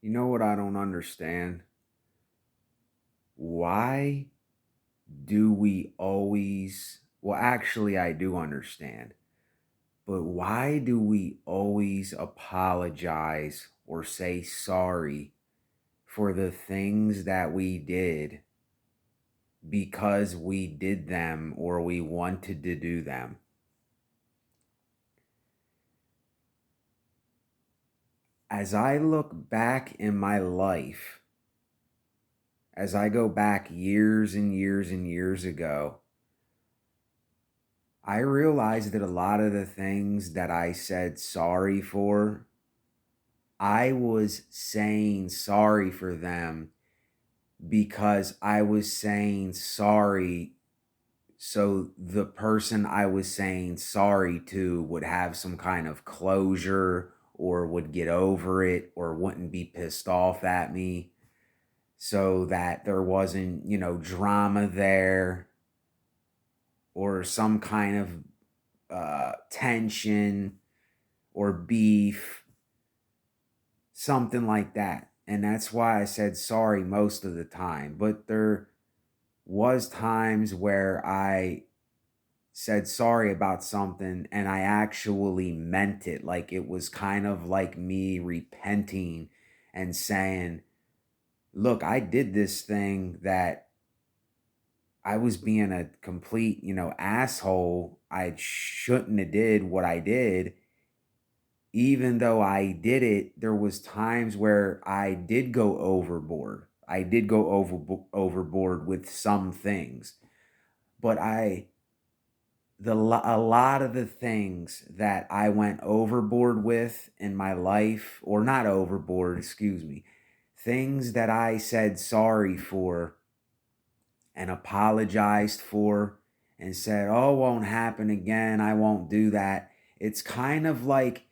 You know what I don't understand? Why do we always, well, actually, I do understand, but why do we always apologize or say sorry for the things that we did because we did them or we wanted to do them? As I look back in my life, as I go back years and years and years ago, I realized that a lot of the things that I said sorry for, I was saying sorry for them because I was saying sorry so the person I was saying sorry to would have some kind of closure or would get over it or wouldn't be pissed off at me so that there wasn't, drama there or some kind of tension or beef, something like that. And that's why I said sorry most of the time. But there was times where I said sorry about something and I actually meant it. Like it was kind of like me repenting and saying, look, I did this thing that I was being a complete, asshole. I shouldn't have did what I did. Even though I did it, there was times where I did go overboard. I did go overboard with some things, but a lot of the things that I went overboard with in my life, or not overboard, excuse me, things that I said sorry for and apologized for and said, "Oh, won't happen again. I won't do that." It's kind of like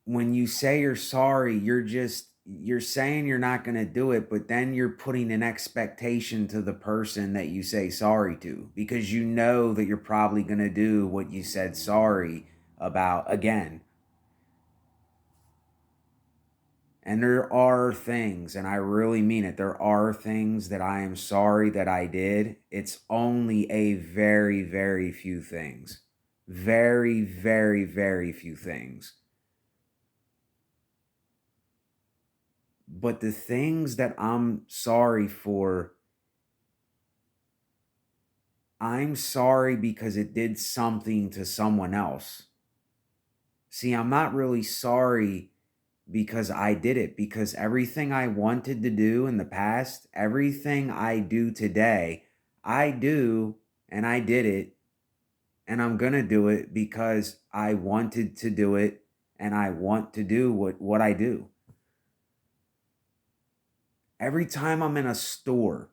when you say you're sorry, you're saying you're not going to do it, but then you're putting an expectation to the person that you say sorry to because you know that you're probably going to do what you said sorry about again. And there are things, and I really mean it, there are things that I am sorry that I did. It's only a very, very few things. Very, very, very few things. But the things that I'm sorry for, I'm sorry because it did something to someone else. See, I'm not really sorry because I did it, because everything I wanted to do in the past, everything I do today, I do and I did it and I'm going to do it because I wanted to do it and I want to do what I do. Every time I'm in a store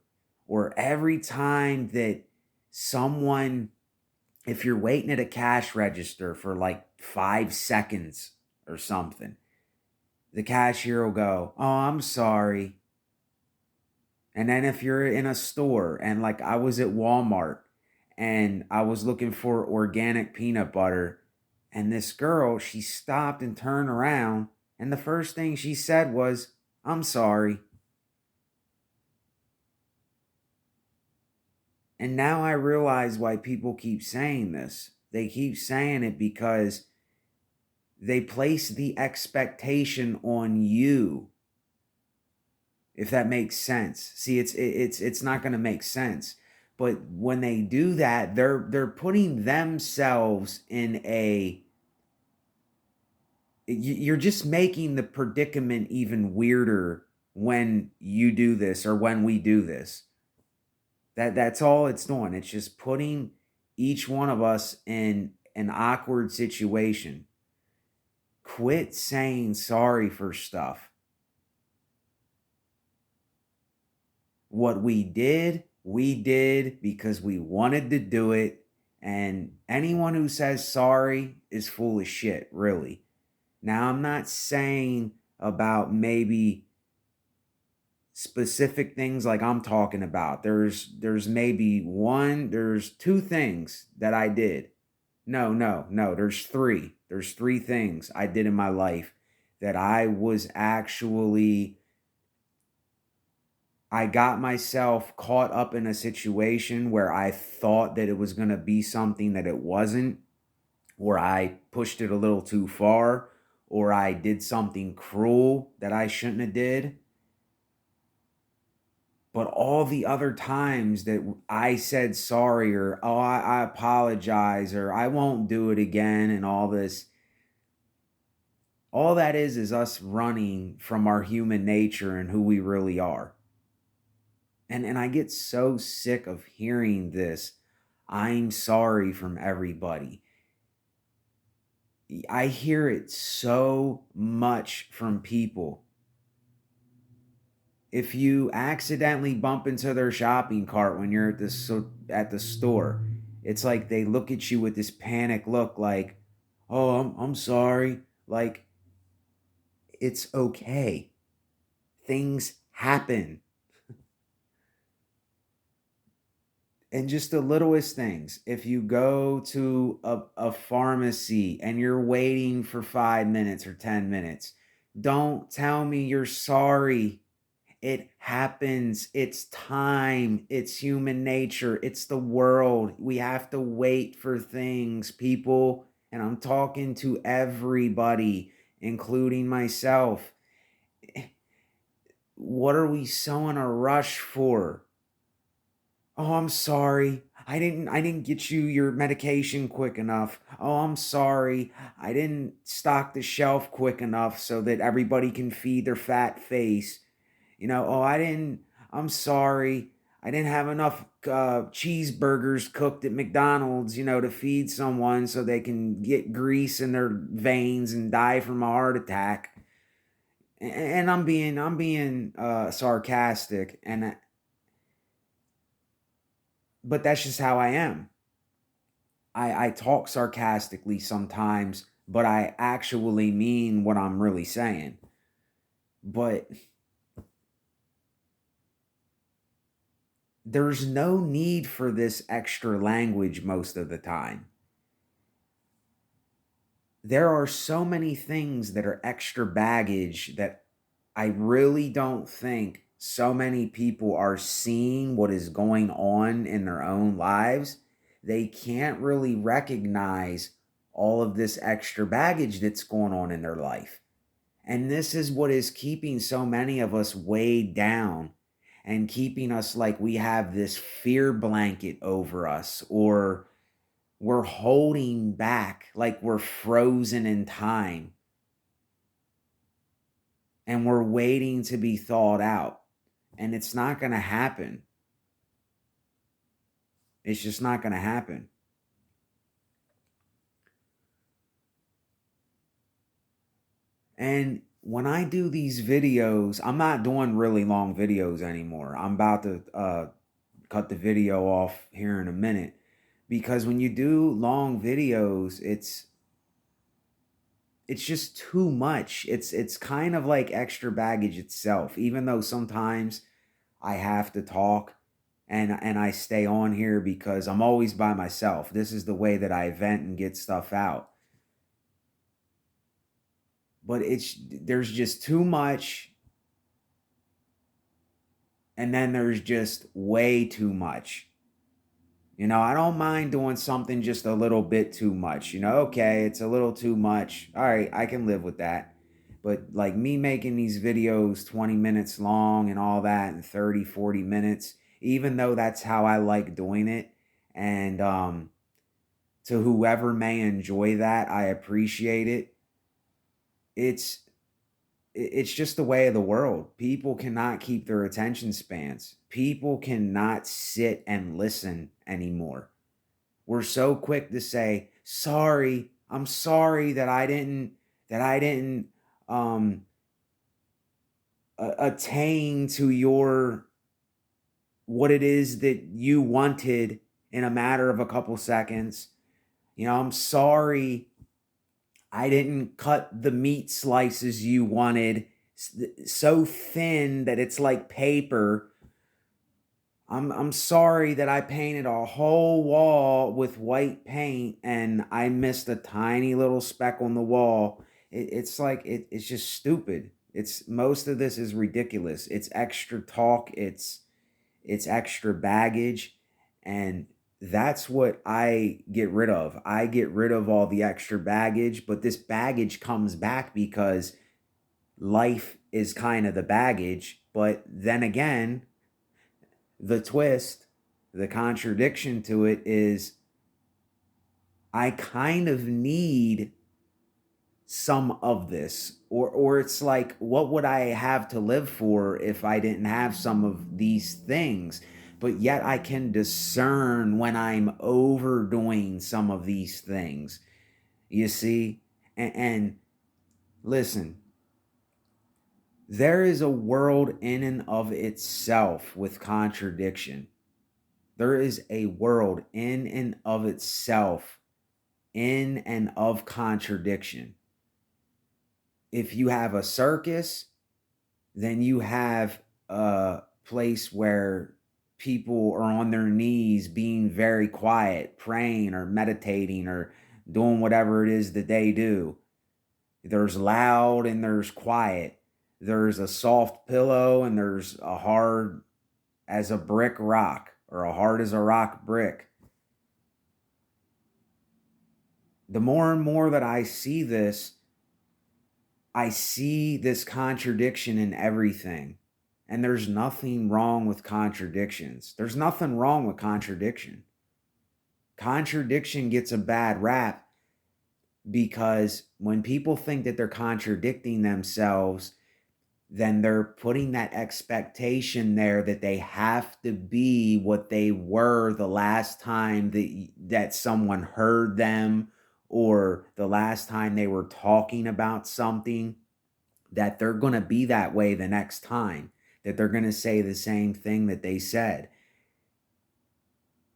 or every time that someone, if you're waiting at a cash register for like 5 seconds or something, the cashier will go, "Oh, I'm sorry." And then if you're in a store and like I was at Walmart and I was looking for organic peanut butter and this girl, she stopped and turned around and the first thing she said was, "I'm sorry." And now I realize why people keep saying this. They keep saying it because they place the expectation on you. If that makes sense. See, it's not going to make sense. But when they do that, they're putting themselves in a, you're just making the predicament even weirder when you do this or when we do this. That's all it's doing. It's just putting each one of us in an awkward situation. Quit saying sorry for stuff. What we did because we wanted to do it. And anyone who says sorry is full of shit, really. Now, I'm not saying about maybe specific things like I'm talking about. There's two things that I did. No, there's three. There's three things I did in my life that I got myself caught up in a situation where I thought that it was going to be something that it wasn't, or I pushed it a little too far, or I did something cruel that I shouldn't have did. But all the other times that I said sorry, or oh, I apologize, or I won't do it again, and all this, all that is us running from our human nature and who we really are. And I get so sick of hearing this. I'm sorry from everybody. I hear it so much from people. If you accidentally bump into their shopping cart when you're at the store, it's like they look at you with this panic look like, "Oh, I'm sorry." Like, it's okay. Things happen. And just the littlest things. If you go to a pharmacy and you're waiting for 5 minutes or 10 minutes, don't tell me you're sorry. It happens. It's time. It's human nature. It's the world. We have to wait for things, people. And I'm talking to everybody, including myself. What are we so in a rush for? Oh, I'm sorry. I didn't get you your medication quick enough. Oh, I'm sorry. I didn't stock the shelf quick enough so that everybody can feed their fat face. Oh, I'm sorry. I didn't have enough cheeseburgers cooked at McDonald's, to feed someone so they can get grease in their veins and die from a heart attack. And I'm being sarcastic, but that's just how I am. I talk sarcastically sometimes, but I actually mean what I'm really saying. But there's no need for this extra language most of the time. There are so many things that are extra baggage that I really don't think so many people are seeing what is going on in their own lives. They can't really recognize all of this extra baggage that's going on in their life. And this is what is keeping so many of us weighed down and keeping us like we have this fear blanket over us, or we're holding back like we're frozen in time and we're waiting to be thawed out. And it's not going to happen. It's just not going to happen. And when I do these videos, I'm not doing really long videos anymore. I'm about to cut the video off here in a minute, because when you do long videos, it's just too much. It's kind of like extra baggage itself, even though sometimes I have to talk and I stay on here because I'm always by myself. This is the way that I vent and get stuff out. But there's just too much, and then there's just way too much. I don't mind doing something just a little bit too much. Okay, it's a little too much. All right, I can live with that. But like me making these videos 20 minutes long and all that, and 30, 40 minutes, even though that's how I like doing it, and to whoever may enjoy that, I appreciate it. It's it's just the way of the world. People cannot keep their attention spans. People cannot sit and listen anymore. We're so quick to say, "Sorry, I'm sorry that I didn't um attain to your what it is that you wanted in a matter of a couple seconds. I'm sorry I didn't cut the meat slices you wanted so thin that it's like paper. I'm sorry that I painted a whole wall with white paint and I missed a tiny little speck on the wall. it's like it's just stupid. It's most of this is ridiculous. It's extra talk. It's extra baggage, and that's what I get rid of. I get rid of all the extra baggage, but this baggage comes back because life is kind of the baggage. But then again, the twist, the contradiction to it is I kind of need some of this, or it's like, what would I have to live for if I didn't have some of these things? But yet I can discern when I'm overdoing some of these things, you see. And listen, there is a world in and of itself with contradiction. There is a world in and of itself, in and of contradiction. If you have a circus, then you have a place where people are on their knees being very quiet, praying or meditating or doing whatever it is that they do. There's loud and there's quiet. There's a soft pillow and there's a hard as a brick rock, or a hard as a rock brick. The more and more that I see this contradiction in everything. And there's nothing wrong with contradictions. There's nothing wrong with contradiction. Contradiction gets a bad rap because when people think that they're contradicting themselves, then they're putting that expectation there that they have to be what they were the last time that someone heard them, or the last time they were talking about something, that they're going to be that way the next time, that they're going to say the same thing that they said.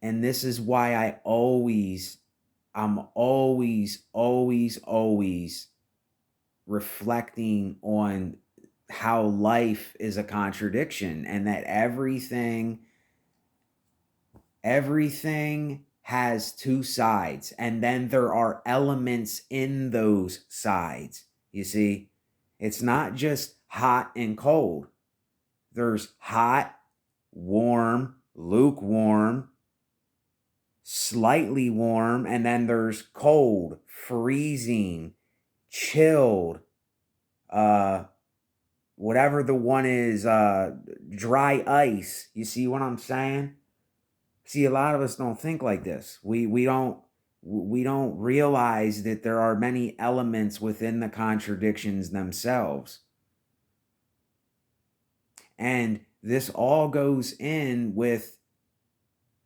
And this is why I'm always reflecting on how life is a contradiction, and that everything has two sides, and then there are elements in those sides. You see, it's not just hot and cold. There's hot, warm, lukewarm, slightly warm, and then there's cold, freezing, chilled, whatever the one is, dry ice. You see what I'm saying? See, a lot of us don't think like this. We don't realize that there are many elements within the contradictions themselves. And this all goes in with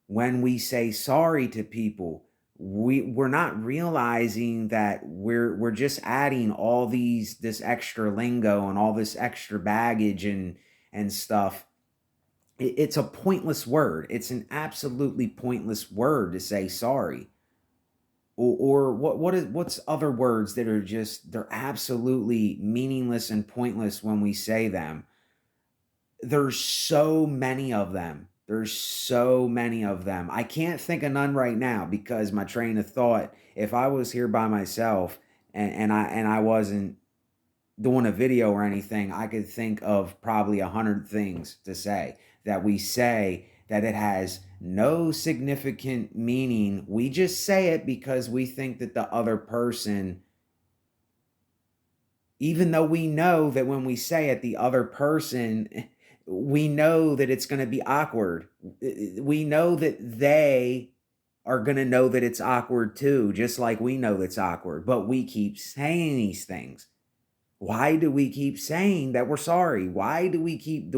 when we say sorry to people. We're not realizing that we're just adding all this extra lingo and all this extra baggage and stuff. It's a pointless word. It's an absolutely pointless word to say sorry. Or what's other words that are just, they're absolutely meaningless and pointless when we say them. There's so many of them. I can't think of none right now because my train of thought, if I was here by myself and I wasn't doing a video or anything, I could think of probably 100 things to say that we say that it has no significant meaning. We just say it because we think that the other person, even though we know that when we say it, the other person, we know that it's going to be awkward. We know that they are going to know that it's awkward too, just like we know it's awkward. But we keep saying these things. Why do we keep saying that we're sorry? Why do we keep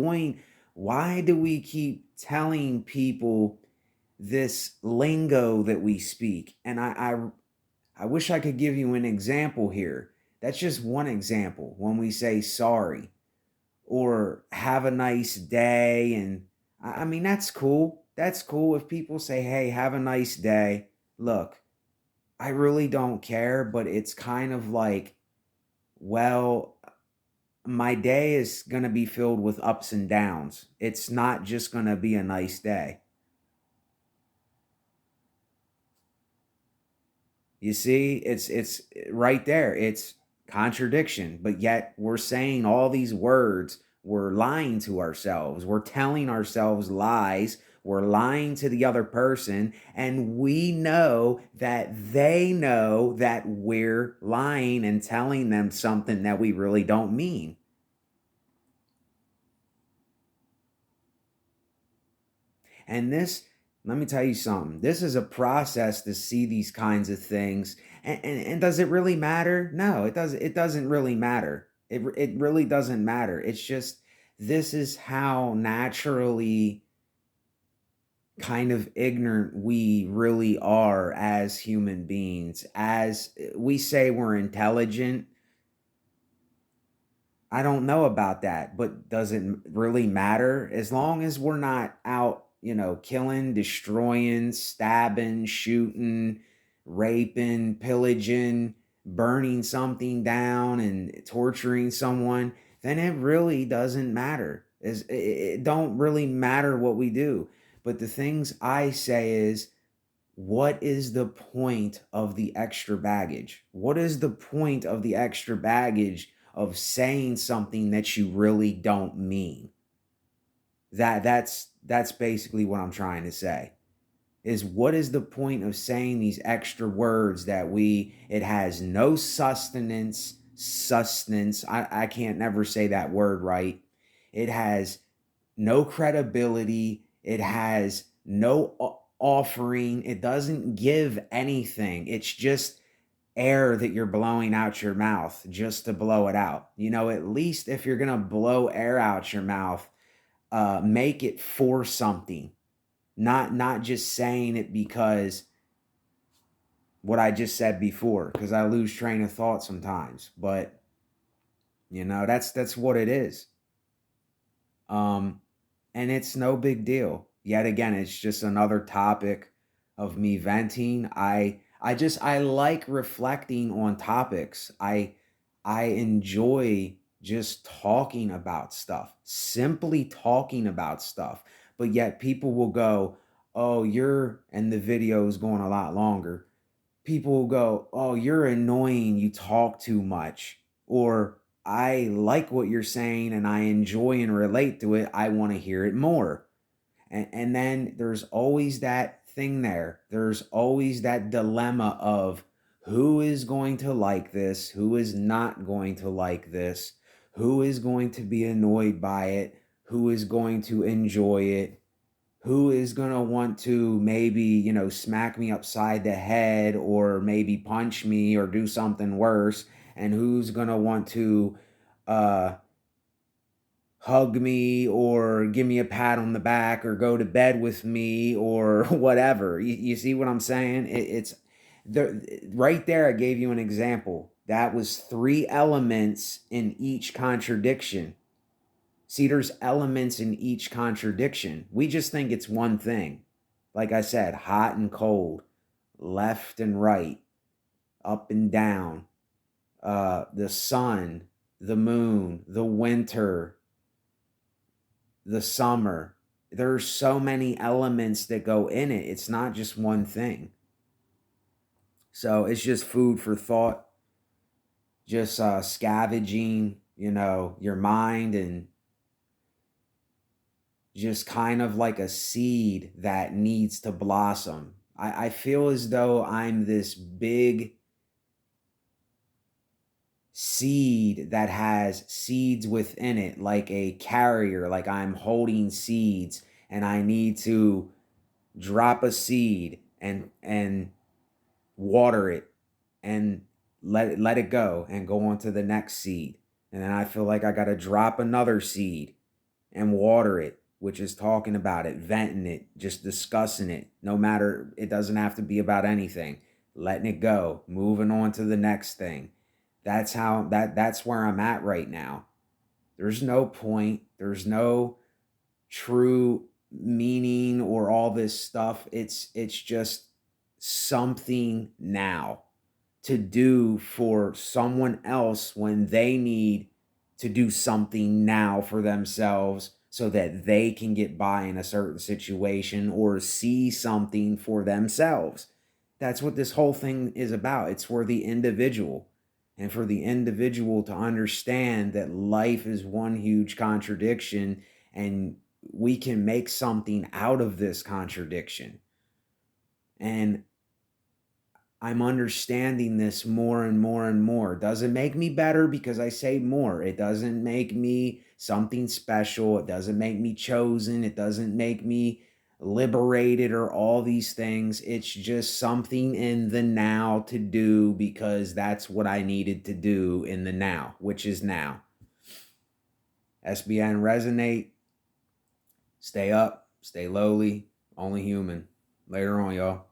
telling people this lingo that we speak? And I wish I could give you an example here. That's just one example. When we say sorry or have a nice day, and I mean, that's cool. That's cool if people say, hey, have a nice day. Look, I really don't care, but it's kind of like, well, my day is going to be filled with ups and downs. It's not just going to be a nice day. You see, it's right there. It's Contradiction. But yet we're saying all these words. We're lying to ourselves. We're telling ourselves lies. We're lying to the other person. And we know that they know that we're lying and telling them something that we really don't mean. And this, let me tell you something. This is a process to see these kinds of things. And does it really matter? No, it doesn't. It doesn't really matter. It really doesn't matter. It's just this is how naturally kind of ignorant we really are as human beings. As we say we're intelligent, I don't know about that, but does it really matter? As long as we're not out, killing, destroying, stabbing, shooting, raping, pillaging, burning something down, and torturing someone, then it really doesn't matter. It don't really matter what we do. But the things I say is, what is the point of the extra baggage? What is the point of the extra baggage of saying something that you really don't mean? That's basically what I'm trying to say. Is what is the point of saying these extra words that it has no sustenance. I can't never say that word right. It has no credibility. It has no offering. It doesn't give anything. It's just air that you're blowing out your mouth just to blow it out. At least if you're going to blow air out your mouth, make it for something, not just saying it because what I just said before, because I lose train of thought sometimes. But that's what it is. Um, and it's no big deal. Yet again, it's just another topic of me venting. I like reflecting on topics. I enjoy just talking about stuff, simply talking about stuff. But yet people will go, "Oh, and the video is going a lot longer. People will go, "Oh, you're annoying, you talk too much." Or, "I like what you're saying and I enjoy and relate to it. I want to hear it more." And then there's always that thing there. There's always that dilemma of who is going to like this, who is not going to like this, who is going to be annoyed by it, who is going to enjoy it, who is going to want to maybe, smack me upside the head or maybe punch me or do something worse, and who's going to want to uh, hug me or give me a pat on the back or go to bed with me or whatever. You see what I'm saying? It's right there. I gave you an example. That was three elements in each contradiction. See, there's elements in each contradiction. We just think it's one thing. Like I said, hot and cold, left and right, up and down, the sun, the moon, the winter, the summer. There's so many elements that go in it. It's not just one thing. So it's just food for thought, just scavenging, your mind, and just kind of like a seed that needs to blossom. I feel as though I'm this big seed that has seeds within it, like a carrier, like I'm holding seeds, and I need to drop a seed and water it and let it go and go on to the next seed. And then I feel like I got to drop another seed and water it, which is talking about it, venting it, just discussing it. No matter, it doesn't have to be about anything. Letting it go, moving on to the next thing. That's where I'm at right now. There's no point. There's no true meaning or all this stuff. It's just something now to do for someone else when they need to do something now for themselves so that they can get by in a certain situation or see something for themselves. That's what this whole thing is about. It's for the individual. and for the individual to understand that life is one huge contradiction and we can make something out of this contradiction. And I'm understanding this more and more and more. It doesn't make me better because I say more. It doesn't make me something special. It doesn't make me chosen. It doesn't make me liberated or all these things. It's just something in the now to do because that's what I needed to do in the now, which is now. SBN resonate. Stay up, stay lowly, only human. Later on, y'all.